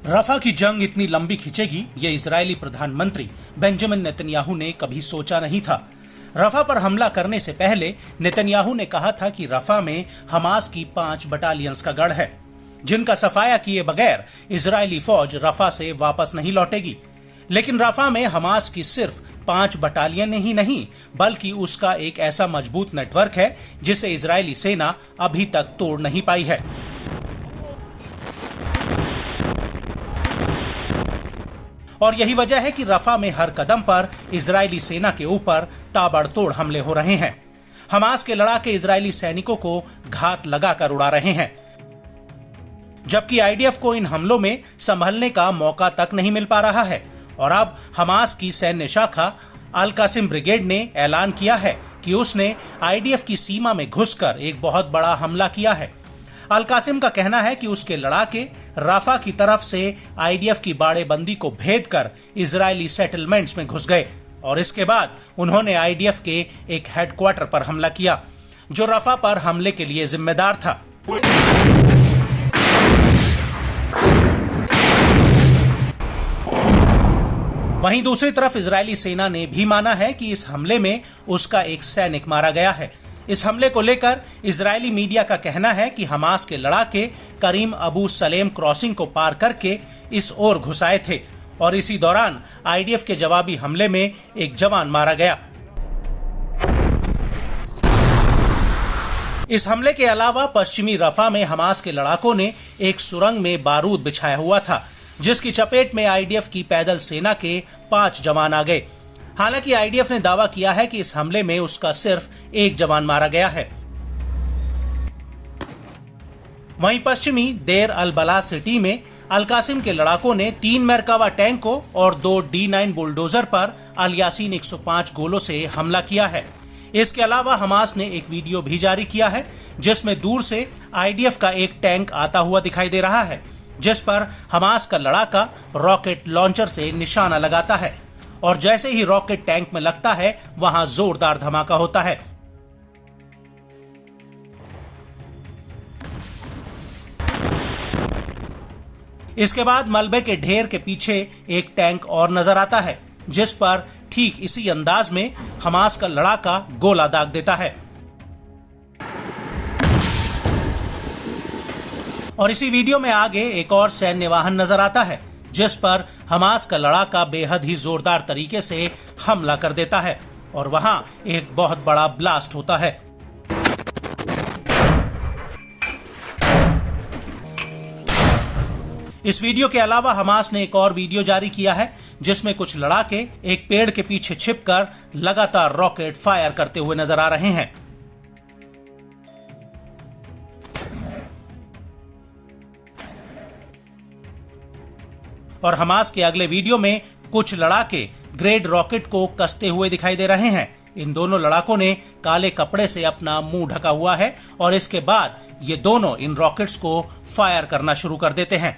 रफा की जंग इतनी लंबी खिंचेगी ये इजरायली प्रधानमंत्री बेंजामिन नेतन्याहू ने कभी सोचा नहीं था। रफा पर हमला करने से पहले नेतन्याहू ने कहा था कि रफा में हमास की 5 बटालियंस का गढ़ है, जिनका सफाया किए बगैर इजरायली फौज रफा से वापस नहीं लौटेगी। लेकिन रफा में हमास की सिर्फ 5 बटालियन ही नहीं, बल्कि उसका एक ऐसा मजबूत नेटवर्क है जिसे इजरायली सेना अभी तक तोड़ नहीं पाई है। और यही वजह है कि रफा में हर कदम पर इजरायली सेना के ऊपर ताबड़तोड़ हमले हो रहे हैं। हमास के लड़ाके इजरायली सैनिकों को घात लगाकर उड़ा रहे हैं, जबकि आईडीएफ को इन हमलों में संभलने का मौका तक नहीं मिल पा रहा है। और अब हमास की सैन्य शाखा अल कासिम ब्रिगेड ने ऐलान किया है कि उसने आईडीएफ की सीमा में घुसकर एक बहुत बड़ा हमला किया है। अल कासिम का कहना है कि उसके लड़ाके राफा की तरफ से आईडीएफ की बाड़ेबंदी को भेद कर इजरायली सेटलमेंट्स में घुस गए और इसके बाद उन्होंने आईडीएफ के एक हेडक्वार्टर पर हमला किया, जो राफा पर हमले के लिए जिम्मेदार था। वहीं दूसरी तरफ इजरायली सेना ने भी माना है कि इस हमले में उसका एक सैनिक मारा गया है। इस हमले को लेकर इजरायली मीडिया का कहना है कि हमास के लड़ाके करीम अबू सलेम क्रॉसिंग को पार करके इस ओर घुस आए थे और इसी दौरान आईडीएफ के जवाबी हमले में एक जवान मारा गया। इस हमले के अलावा पश्चिमी रफा में हमास के लड़ाकों ने एक सुरंग में बारूद बिछाया हुआ था, जिसकी चपेट में आईडीएफ की पैदल सेना के 5 जवान आ गए। हालांकि आईडीएफ ने दावा किया है कि इस हमले में उसका सिर्फ एक जवान मारा गया है। वहीं पश्चिमी देर अल बला सिटी में अल कासिम के लड़ाकों ने 3 मरकावा टैंकों और 2 D9 बुलडोजर पर अल यासीन 105 गोलों से हमला किया है। इसके अलावा हमास ने एक वीडियो भी जारी किया है, जिसमें दूर से आईडीएफ का एक टैंक आता हुआ दिखाई दे रहा है, जिस पर हमास का लड़ाका रॉकेट लॉन्चर से निशाना लगाता है और जैसे ही रॉकेट टैंक में लगता है वहां जोरदार धमाका होता है। इसके बाद मलबे के ढेर के पीछे एक टैंक और नजर आता है, जिस पर ठीक इसी अंदाज में हमास का लड़ाका गोला दाग देता है। और इसी वीडियो में आगे एक और सैन्य वाहन नजर आता है, जिस पर हमास का लड़ाका बेहद ही जोरदार तरीके से हमला कर देता है और वहां एक बहुत बड़ा ब्लास्ट होता है। इस वीडियो के अलावा हमास ने एक और वीडियो जारी किया है, जिसमें कुछ लड़ाके एक पेड़ के पीछे छिपकर लगातार रॉकेट फायर करते हुए नजर आ रहे हैं। और हमास के अगले वीडियो में कुछ लड़ाके ग्रेड रॉकेट को कसते हुए दिखाई दे रहे हैं। इन दोनों लड़ाकों ने काले कपड़े से अपना मुंह ढका हुआ है और इसके बाद ये दोनों इन रॉकेट्स को फायर करना शुरू कर देते हैं।